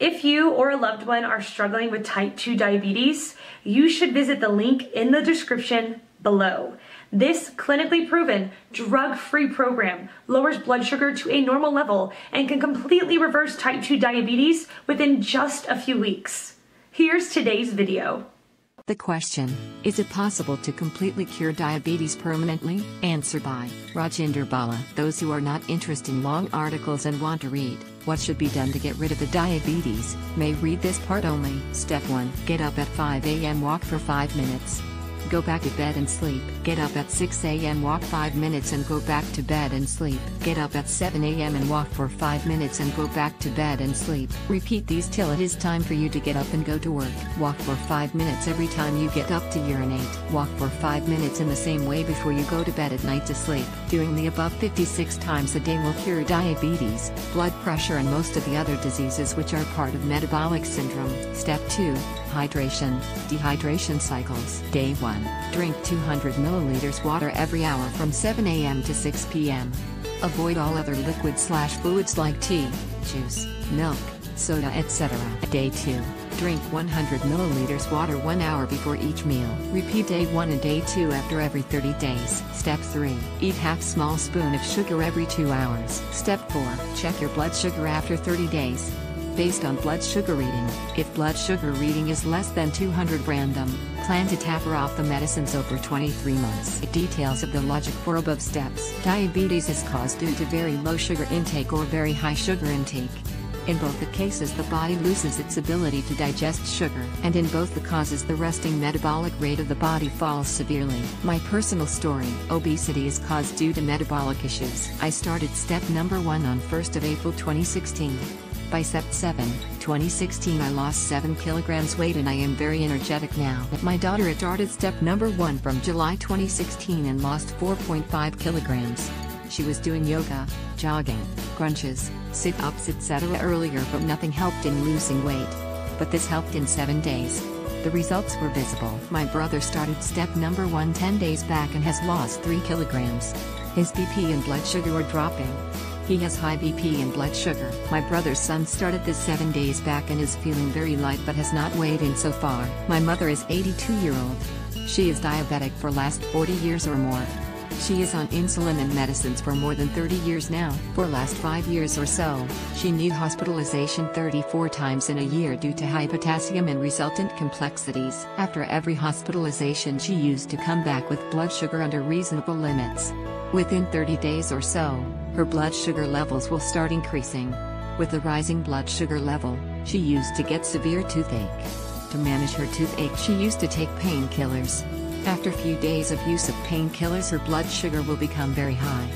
If you or a loved one are struggling with type 2 diabetes, you should visit the link in the description below. This clinically proven, drug-free program lowers blood sugar to a normal level and can completely reverse type 2 diabetes within just a few weeks. Here's today's video. The question, is it possible to completely cure diabetes permanently? Answer by Rajinder Bala. Those who are not interested in long articles and want to read what should be done to get rid of the diabetes may read this part only. Step 1. Get up at 5 a.m. Walk for 5 minutes. Go back to bed and sleep. Get up at 6 a.m. Walk 5 minutes and go back to bed and sleep. Get up at 7 a.m. and walk for 5 minutes and go back to bed and sleep. Repeat these till it is time for you to get up and go to work. Walk for 5 minutes every time you get up to urinate. Walk for 5 minutes in the same way before you go to bed at night to sleep. Doing the above 56 times a day will cure diabetes, blood pressure and most of the other diseases which are part of metabolic syndrome. Step 2. Hydration. Dehydration cycles. Day 1. Drink 200 milliliters water every hour from 7 a.m. to 6 p.m. Avoid all other liquids/fluids like tea, juice, milk, soda, etc. Day 2. Drink 100 milliliters water 1 hour before each meal. Repeat day 1 and day 2 after every 30 days. Step 3. Eat half small spoon of sugar every 2 hours. Step 4. Check your blood sugar after 30 days. Based on blood sugar reading, if blood sugar reading is less than 200 random, plan to taper off the medicines over 23 months. Details of the logic for above steps. Diabetes is caused due to very low sugar intake or very high sugar intake. In both the cases the body loses its ability to digest sugar, and in both the causes the resting metabolic rate of the body falls severely. My personal story. Obesity is caused due to metabolic issues. I started step number 1 on 1st of April 2016. By step 7, 2016 I lost 7 kilograms weight and I am very energetic now. My daughter started step number 1 from July 2016 and lost 4.5 kilograms. She was doing yoga, jogging, crunches, sit-ups etc. earlier but nothing helped in losing weight. But this helped in 7 days. The results were visible. My brother started step number 1 10 days back and has lost 3 kilograms. His BP and blood sugar are dropping. He has high BP and blood sugar. My brother's son started this 7 days back and is feeling very light but has not weighed in so far. My mother is 82-year-old. She is diabetic for last 40 years or more. She is on insulin and medicines for more than 30 years now. For last 5 years or so, she need hospitalization 34 times in a year due to high potassium and resultant complexities. After every hospitalization she used to come back with blood sugar under reasonable limits. Within 30 days or so, her blood sugar levels will start increasing. With the rising blood sugar level, she used to get severe toothache. To manage her toothache she used to take painkillers. After few days of use of painkillers her blood sugar will become very high.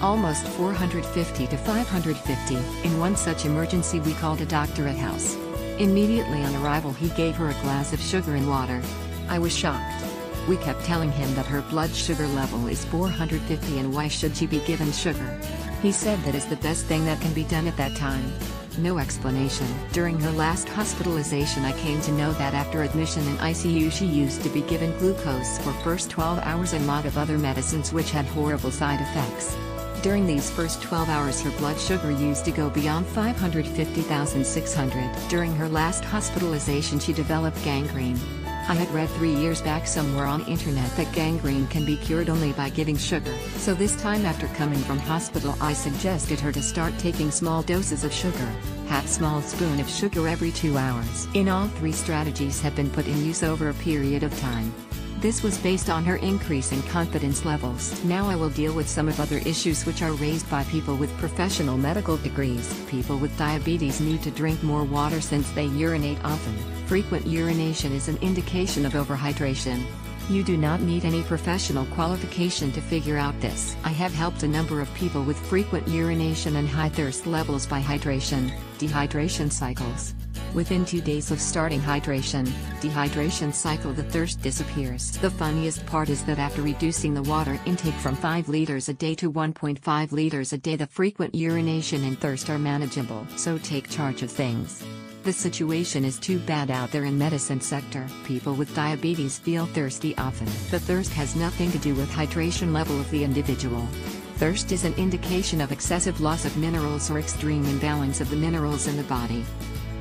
Almost 450 to 550. In one such emergency we called a doctor at house. Immediately on arrival he gave her a glass of sugar and water. I was shocked. We kept telling him that her blood sugar level is 450 and why should she be given sugar. He said that is the best thing that can be done at that time. No explanation. During her last hospitalization I came to know that after admission in ICU she used to be given glucose for first 12 hours and lot of other medicines which had horrible side effects. During these first 12 hours her blood sugar used to go beyond 550,600. During her last hospitalization she developed gangrene. I had read 3 years back somewhere on internet that gangrene can be cured only by giving sugar. So this time after coming from hospital I suggested her to start taking small doses of sugar. Half small spoon of sugar every 2 hours. In all 3 strategies have been put in use over a period of time. This was based on her increase in confidence levels. Now I will deal with some of other issues which are raised by people with professional medical degrees. People with diabetes need to drink more water since they urinate often. Frequent urination is an indication of overhydration. You do not need any professional qualification to figure out this. I have helped a number of people with frequent urination and high thirst levels by hydration, dehydration cycles. Within 2 days of starting dehydration cycle the thirst disappears. The funniest part is that after reducing the water intake from 5 liters a day to 1.5 liters a day the frequent urination and thirst are manageable. So take charge of things. The situation is too bad out there in medicine sector. People with diabetes feel thirsty often. The thirst has nothing to do with hydration level of the individual. Thirst is an indication of excessive loss of minerals or extreme imbalance of the minerals in the body.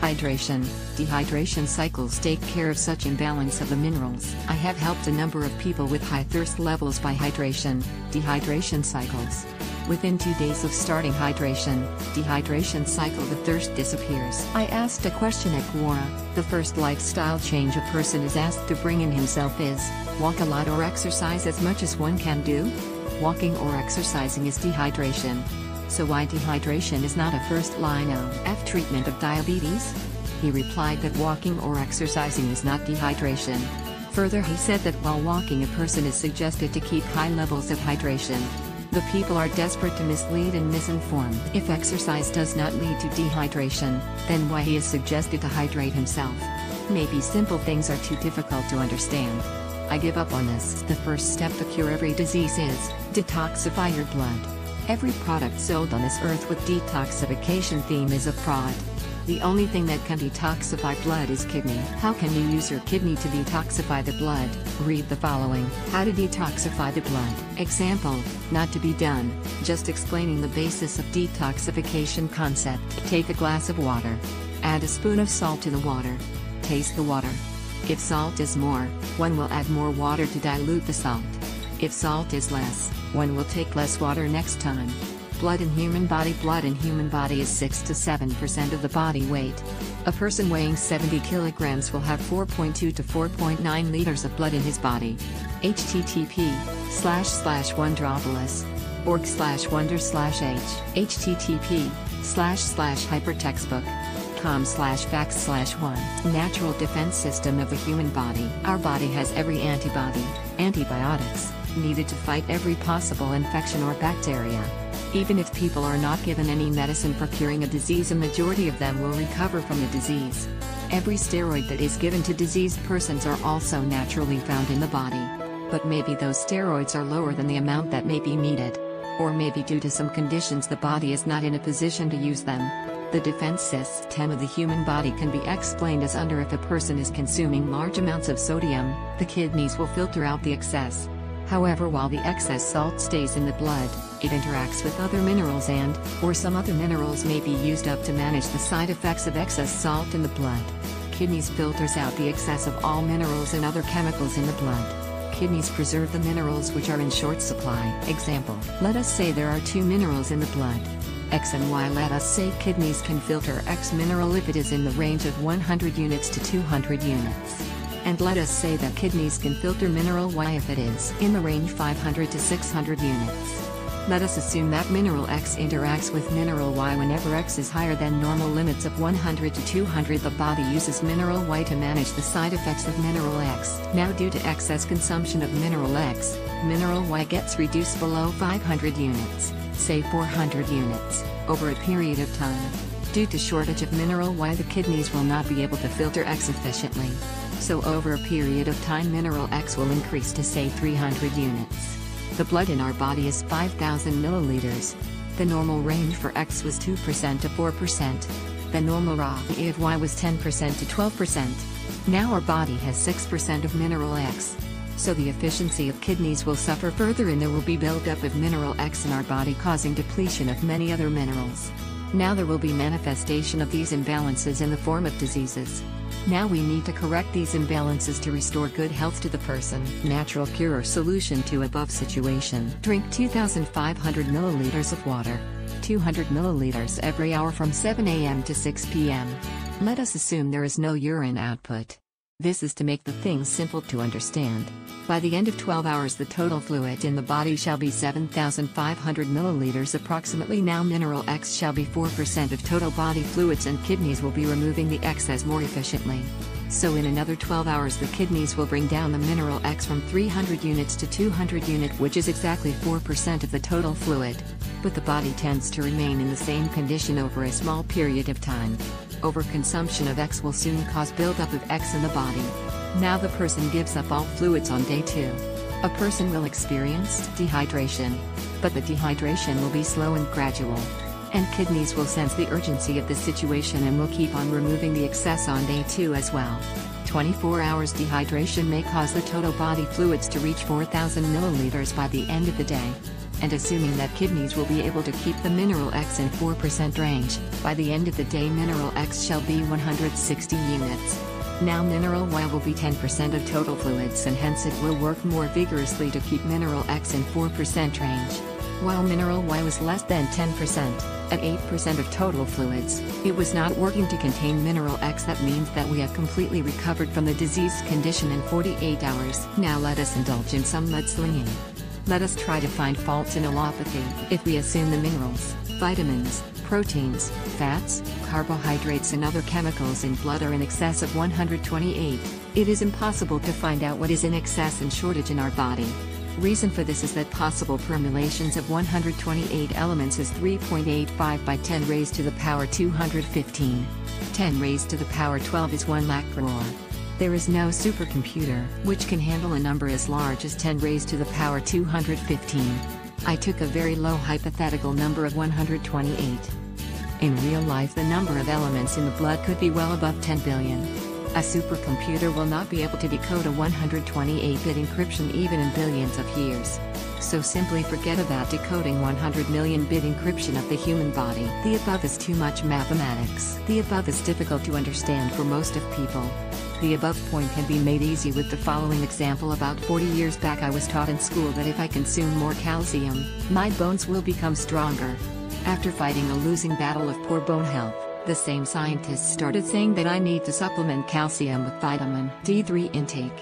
Hydration. Dehydration cycles take care of such imbalance of the minerals. I have helped a number of people with high thirst levels by dehydration cycles. Within 2 days of starting dehydration cycle, the thirst disappears. I asked a question at Quora. The first lifestyle change a person is asked to bring in himself is, walk a lot or exercise as much as one can do? Walking or exercising is dehydration. So why dehydration is not a first-line OF treatment of diabetes? He replied that walking or exercising is not dehydration. Further, he said that while walking, a person is suggested to keep high levels of hydration. The people are desperate to mislead and misinform. If exercise does not lead to dehydration, then why he is suggested to hydrate himself? Maybe simple things are too difficult to understand. I give up on this. The first step to cure every disease is detoxify your blood. Every product sold on this earth with detoxification theme is a fraud. The only thing that can detoxify blood is kidney. How can you use your kidney to detoxify the blood? Read the following. How to detoxify the blood. Example, not to be done, just explaining the basis of detoxification concept. Take a glass of water. Add a spoon of salt to the water. Taste the water. If salt is more, one will add more water to dilute the salt. If salt is less, one will take less water next time. Blood in human body is 6 to 7% of the body weight. A person weighing 70 kilograms will have 4.2 to 4.9 liters of blood in his body. http://wondropolis.org/wonder/h http://hypertextbook.com/facts/1 Natural defense system of the human body. Our body has every antibiotics, needed to fight every possible infection or bacteria. Even if people are not given any medicine for curing a disease, a majority of them will recover from the disease. Every steroid that is given to diseased persons are also naturally found in the body. But maybe those steroids are lower than the amount that may be needed. Or maybe due to some conditions the body is not in a position to use them. The defense system of the human body can be explained as under: if a person is consuming large amounts of sodium, the kidneys will filter out the excess. However, while the excess salt stays in the blood, it interacts with other minerals or some other minerals may be used up to manage the side effects of excess salt in the blood. Kidneys filters out the excess of all minerals and other chemicals in the blood. Kidneys preserve the minerals which are in short supply. Example, let us say there are 2 minerals in the blood, X and Y. Let us say kidneys can filter X mineral if it is in the range of 100 units to 200 units. And let us say that kidneys can filter mineral Y if it is in the range 500 to 600 units. Let us assume that mineral X interacts with mineral Y whenever X is higher than normal limits of 100 to 200. The body uses mineral Y to manage the side effects of mineral X. Now, due to excess consumption of mineral X, mineral Y gets reduced below 500 units, say 400 units, over a period of time. Due to shortage of mineral Y, the kidneys will not be able to filter X efficiently. So over a period of time, mineral X will increase to say 300 units. The blood in our body is 5,000 milliliters. The normal range for X was 2% to 4%. The normal range of Y was 10% to 12%. Now our body has 6% of mineral X. So the efficiency of kidneys will suffer further, and there will be buildup of mineral X in our body, causing depletion of many other minerals. Now there will be manifestation of these imbalances in the form of diseases. Now we need to correct these imbalances to restore good health to the person. Natural cure or solution to above situation. Drink 2,500 milliliters of water. 200 milliliters every hour from 7 a.m. to 6 p.m. Let us assume there is no urine output. This is to make the things simple to understand. By the end of 12 hours, the total fluid in the body shall be 7,500 milliliters approximately. Now mineral X shall be 4% of total body fluids, and kidneys will be removing the excess more efficiently. So in another 12 hours the kidneys will bring down the mineral X from 300 units to 200 units, which is exactly 4% of the total fluid. But the body tends to remain in the same condition over a small period of time. Overconsumption of X will soon cause buildup of X in the body. Now the person gives up all fluids on day 2. A person will experience dehydration. But the dehydration will be slow and gradual. And kidneys will sense the urgency of the situation and will keep on removing the excess on day 2 as well. 24 hours dehydration may cause the total body fluids to reach 4,000 milliliters by the end of the day. and assuming that kidneys will be able to keep the mineral X in 4% range, by the end of the day mineral X shall be 160 units. Now mineral Y will be 10% of total fluids and hence it will work more vigorously to keep mineral X in 4% range. While mineral Y was less than 10%, at 8% of total fluids, it was not working to contain mineral X. That means that we have completely recovered from the diseased condition in 48 hours. Now let us indulge in some mudslinging. Let us try to find faults in allopathy. If we assume the minerals, vitamins, proteins, fats, carbohydrates and other chemicals in blood are in excess of 128, it is impossible to find out what is in excess and shortage in our body. Reason for this is that possible permutations of 128 elements is 3.85 by 10 raised to the power 215. 10 raised to the power 12 is 1 lakh crore. There is no supercomputer which can handle a number as large as 10 raised to the power 215. I took a very low hypothetical number of 128. In real life the number of elements in the blood could be well above 10 billion. A supercomputer will not be able to decode a 128-bit encryption even in billions of years. So simply forget about decoding 100 million-bit encryption of the human body. The above is too much mathematics. The above is difficult to understand for most of people. The above point can be made easy with the following example. About 40 years back I was taught in school that if I consume more calcium, my bones will become stronger. After fighting a losing battle of poor bone health, the same scientists started saying that I need to supplement calcium with vitamin D3 intake.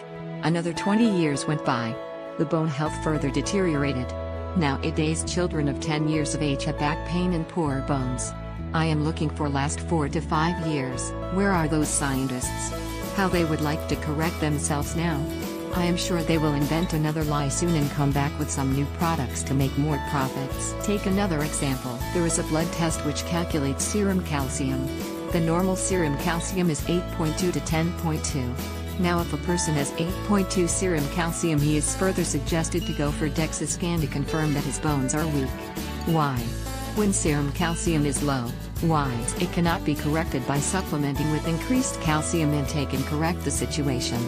Another 20 years went by. The bone health further deteriorated. Nowadays children of 10 years of age have back pain and poor bones. I am looking for last 4 to 5 years. Where are those scientists? How they would like to correct themselves now. I am sure they will invent another lie soon and come back with some new products to make more profits. Take another example. There is a blood test which calculates serum calcium. The normal serum calcium is 8.2 to 10.2. Now if a person has 8.2 serum calcium he is further suggested to go for DEXA scan to confirm that his bones are weak. Why? When serum calcium is low, why? It cannot be corrected by supplementing with increased calcium intake and correct the situation.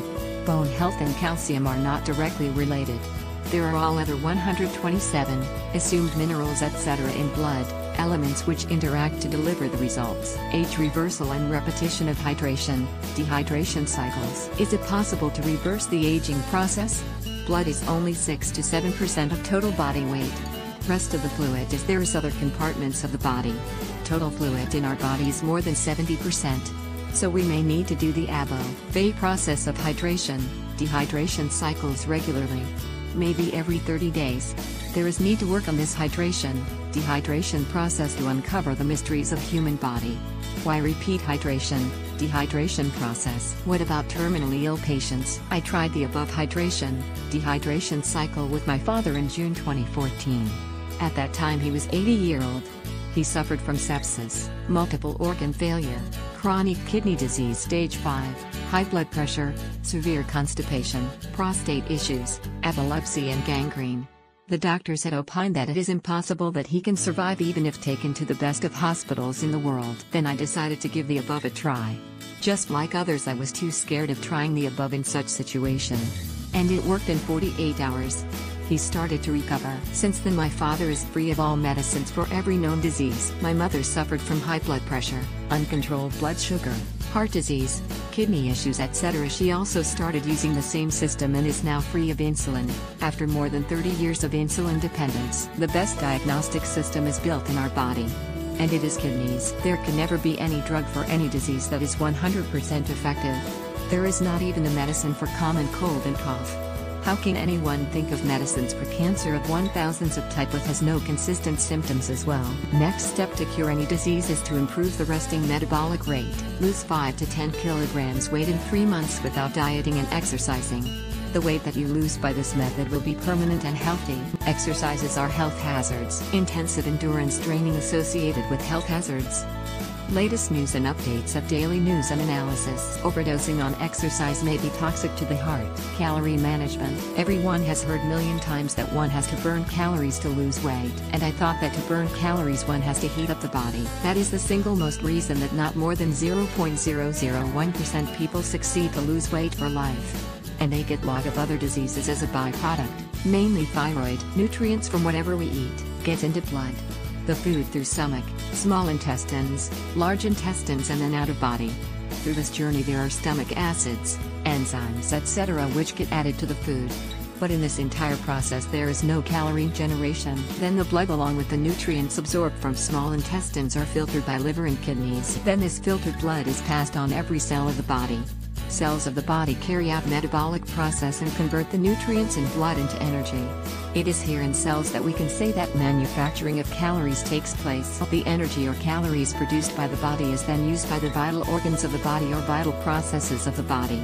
Bone health and calcium are not directly related. There are all other 127 assumed minerals etc. in blood, elements which interact to deliver the results. Age reversal and repetition of hydration, dehydration cycles. Is it possible to reverse the aging process? Blood is only 6 to 7% of total body weight. Rest of the fluid is there is other compartments of the body. Total fluid in our body is more than 70%. So we may need to do the above process of hydration, dehydration cycles regularly. Maybe every 30 days. There is need to work on this hydration, dehydration process to uncover the mysteries of human body. Why repeat hydration, dehydration process? What about terminally ill patients? I tried the above hydration, dehydration cycle with my father in June 2014. At that time he was 80-year-old. He suffered from sepsis, multiple organ failure, chronic kidney disease stage 5, high blood pressure, severe constipation, prostate issues, epilepsy and gangrene. The doctors had opined that it is impossible that he can survive even if taken to the best of hospitals in the world. Then I decided to give the above a try. Just like others I was too scared of trying the above in such situation. And it worked in 48 hours. He started to recover. Since then my father is free of all medicines for every known disease. My mother suffered from high blood pressure, uncontrolled blood sugar, heart disease, kidney issues etc. She also started using the same system and is now free of insulin. After more than 30 years of insulin dependence, the best diagnostic system is built in our body. And it is kidneys. There can never be any drug for any disease that is 100% effective. There is not even a medicine for common cold and cough. How can anyone think of medicines for cancer of 1,000th of type with has no consistent symptoms as well? Next step to cure any disease is to improve the resting metabolic rate. Lose 5 to 10 kilograms weight in 3 months without dieting and exercising. The weight that you lose by this method will be permanent and healthy. Exercises are health hazards. Intensive endurance training associated with health hazards. Latest news and updates of daily news and analysis. Overdosing on exercise may be toxic to the heart. Calorie management. Everyone has heard million times that one has to burn calories to lose weight. And I thought that to burn calories one has to heat up the body. That is the single most reason that not more than 0.001% people succeed to lose weight for life. and they get a lot of other diseases as a byproduct, mainly thyroid. Nutrients from whatever we eat get into blood, the food through stomach, small intestines, large intestines, and then out of body. Through this journey there are stomach acids, enzymes, etc. which get added to the food. But in this entire process there is no calorie generation. Then the blood along with the nutrients absorbed from small intestines are filtered by liver and kidneys. Then this filtered blood is passed on every cell of the body. Cells of the body carry out metabolic process and convert the nutrients in blood into energy. It is here in cells that we can say that manufacturing of calories takes place. The energy or calories produced by the body is then used by the vital organs of the body or vital processes of the body.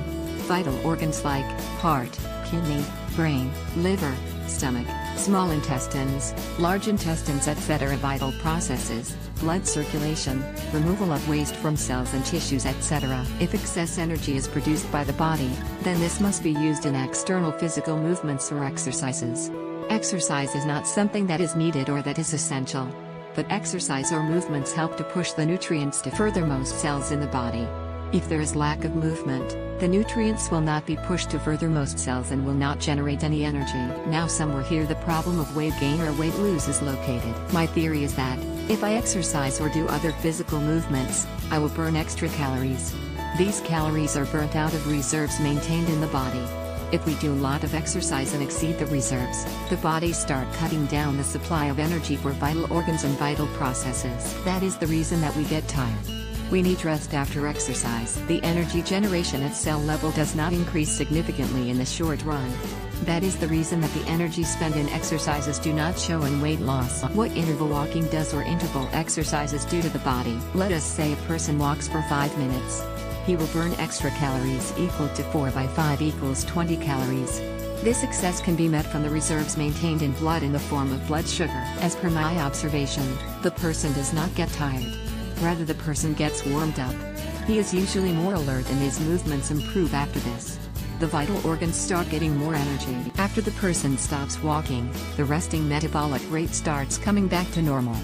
Vital organs like heart, kidney, brain, liver, stomach, small intestines, large intestines, etc. Vital processes, blood circulation, removal of waste from cells and tissues, etc. If excess energy is produced by the body, then this must be used in external physical movements or exercises. Exercise is not something that is needed or that is essential. But exercise or movements help to push the nutrients to furthermost cells in the body. If there is lack of movement, the nutrients will not be pushed to furthermost cells and will not generate any energy. Now somewhere here the problem of weight gain or weight lose is located. My theory is that, if I exercise or do other physical movements, I will burn extra calories. These calories are burnt out of reserves maintained in the body. If we do a lot of exercise and exceed the reserves, the body start cutting down the supply of energy for vital organs and vital processes. That is the reason that we get tired. We need rest after exercise. The energy generation at cell level does not increase significantly in the short run. That is the reason that the energy spent in exercises do not show in weight loss. What interval walking does or interval exercises do to the body. Let us say a person walks for 5 minutes. He will burn extra calories equal to 4 by 5 equals 20 calories. This excess can be met from the reserves maintained in blood in the form of blood sugar. As per my observation, the person does not get tired. Rather the person gets warmed up. He is usually more alert and his movements improve after this. The vital organs start getting more energy. After the person stops walking, the resting metabolic rate starts coming back to normal,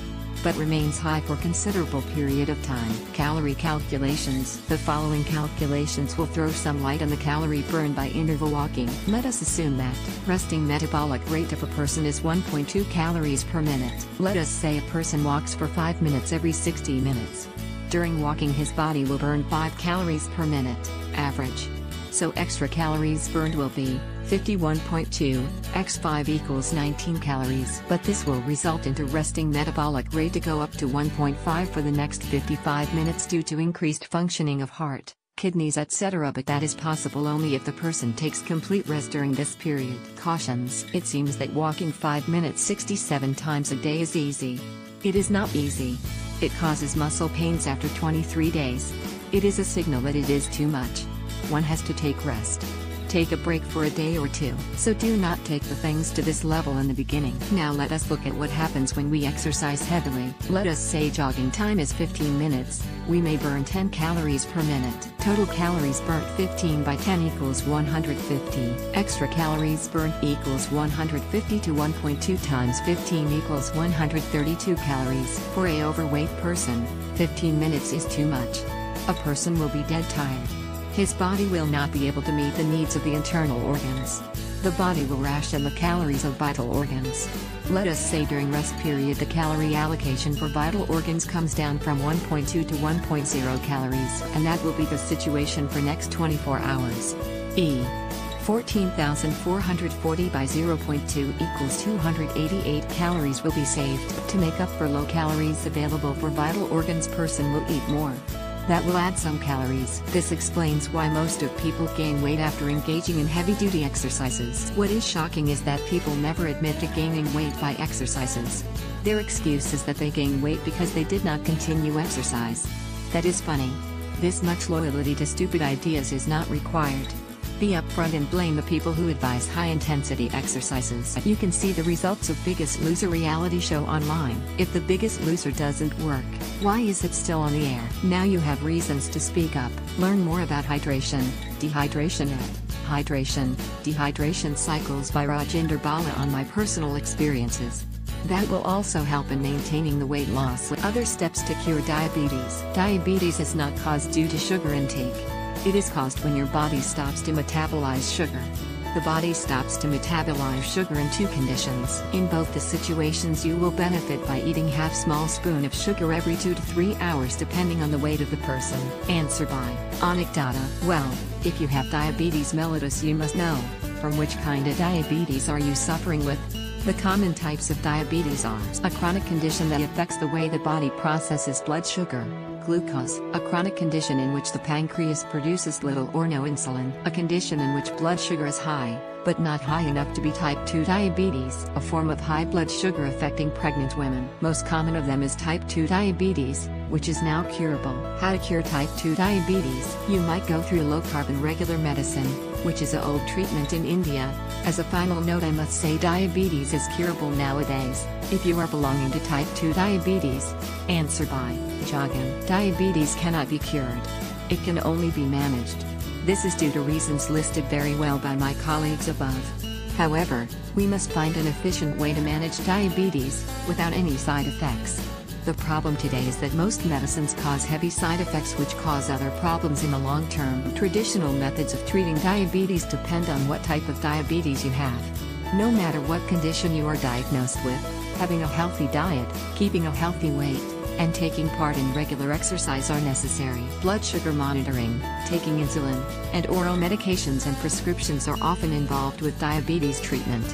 but remains high for considerable period of time. Calorie calculations. The following calculations will throw some light on the calorie burned by interval walking. Let us assume that resting metabolic rate of a person is 1.2 calories per minute. Let us say a person walks for 5 minutes every 60 minutes. During walking his body will burn 5 calories per minute, average. So extra calories burned will be 51.2 x 5 equals 19 calories. But this will result into resting metabolic rate to go up to 1.5 for the next 55 minutes due to increased functioning of heart, kidneys, etc. But that is possible only if the person takes complete rest during this period. Cautions. It seems that walking 5 minutes 67 times a day is easy. It is not easy. It causes muscle pains after 23 days. It is a signal that it is too much. One has to take rest. Take a break for a day or two. So do not take the things to this level in the beginning. Now let us look at what happens when we exercise heavily. Let us say jogging time is 15 minutes. We may burn 10 calories per minute. Total calories burnt 15 by 10 equals 150. Extra calories burnt equals 150 to 1.2 times 15 equals 132 calories. For a overweight person, 15 minutes is too much. A person will be dead tired. His body will not be able to meet the needs of the internal organs. The body will ration the calories of vital organs. Let us say during rest period the calorie allocation for vital organs comes down from 1.2 to 1.0 calories, and that will be the situation for next 24 hours. 14,440 by 0.2 equals 288 calories will be saved. To make up for low calories available for vital organs, person will eat more. That will add some calories. This explains why most of people gain weight after engaging in heavy-duty exercises. What is shocking is that people never admit to gaining weight by exercises. Their excuse is that they gain weight because they did not continue exercise. That is funny. This much loyalty to stupid ideas is not required. Be upfront and blame the people who advise high-intensity exercises. You can see the results of Biggest Loser reality show online. If the Biggest Loser doesn't work, why is it still on the air? Now you have reasons to speak up. Learn more about hydration, dehydration at Dehydration Cycles by Rajinder Bala on my personal experiences. That will also help in maintaining the weight loss. Other steps to cure diabetes. Diabetes is not caused due to sugar intake. It is caused when your body stops to metabolize sugar. The body stops to metabolize sugar in two conditions. In both the situations you will benefit by eating half small spoon of sugar every 2 to 3 hours depending on the weight of the person. Answer by anecdata. Well, if you have diabetes mellitus you must know, from which kind of diabetes are you suffering with? The common types of diabetes are a chronic condition that affects the way the body processes blood sugar, glucose, a chronic condition in which the pancreas produces little or no insulin, a condition in which blood sugar is high, but not high enough to be type 2 diabetes, a form of high blood sugar affecting pregnant women. Most common of them is type 2 diabetes, which is now curable. How to cure type 2 diabetes? You might go through low-carb regular medicine, which is an old treatment in India. As a final note I must say diabetes is curable nowadays, if you are belonging to type 2 diabetes. Answer by Jogging. Diabetes cannot be cured. It can only be managed. This is due to reasons listed very well by my colleagues above. However, we must find an efficient way to manage diabetes, without any side effects. The problem today is that most medicines cause heavy side effects which cause other problems in the long term. Traditional methods of treating diabetes depend on what type of diabetes you have. No matter what condition you are diagnosed with, having a healthy diet, keeping a healthy weight, and taking part in regular exercise are necessary. Blood sugar monitoring, taking insulin, and oral medications and prescriptions are often involved with diabetes treatment.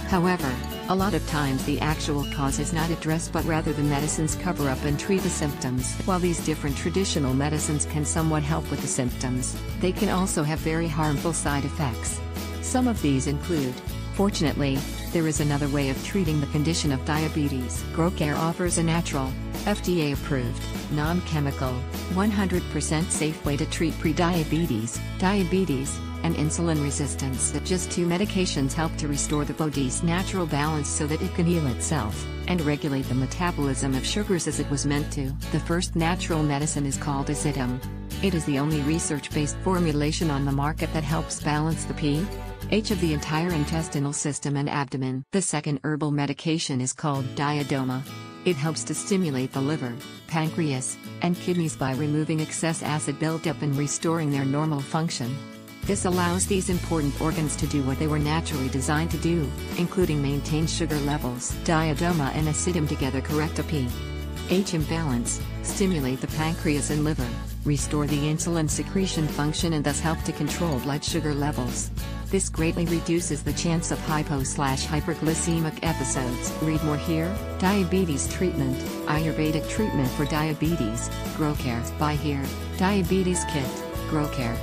However, a lot of times the actual cause is not addressed but rather the medicines cover up and treat the symptoms. While these different traditional medicines can somewhat help with the symptoms, they can also have very harmful side effects. Some of these include, fortunately, there is another way of treating the condition of diabetes. GrowCare offers a natural, FDA-approved, non-chemical, 100% safe way to treat pre-diabetes, diabetes, and insulin resistance. Just 2 medications help to restore the body's natural balance so that it can heal itself, and regulate the metabolism of sugars as it was meant to. The first natural medicine is called Acidum. It is the only research-based formulation on the market that helps balance the pH of the entire intestinal system and abdomen. The second herbal medication is called Diadoma. It helps to stimulate the liver, pancreas, and kidneys by removing excess acid buildup and restoring their normal function. This allows these important organs to do what they were naturally designed to do, including maintain sugar levels. Diadoma and Acidum together correct a pH imbalance, stimulate the pancreas and liver, restore the insulin secretion function and thus help to control blood sugar levels. This greatly reduces the chance of hypo/hyperglycemic episodes. Read more here. Diabetes treatment, Ayurvedic treatment for diabetes, GrowCare. Buy here, Diabetes kit, GrowCare.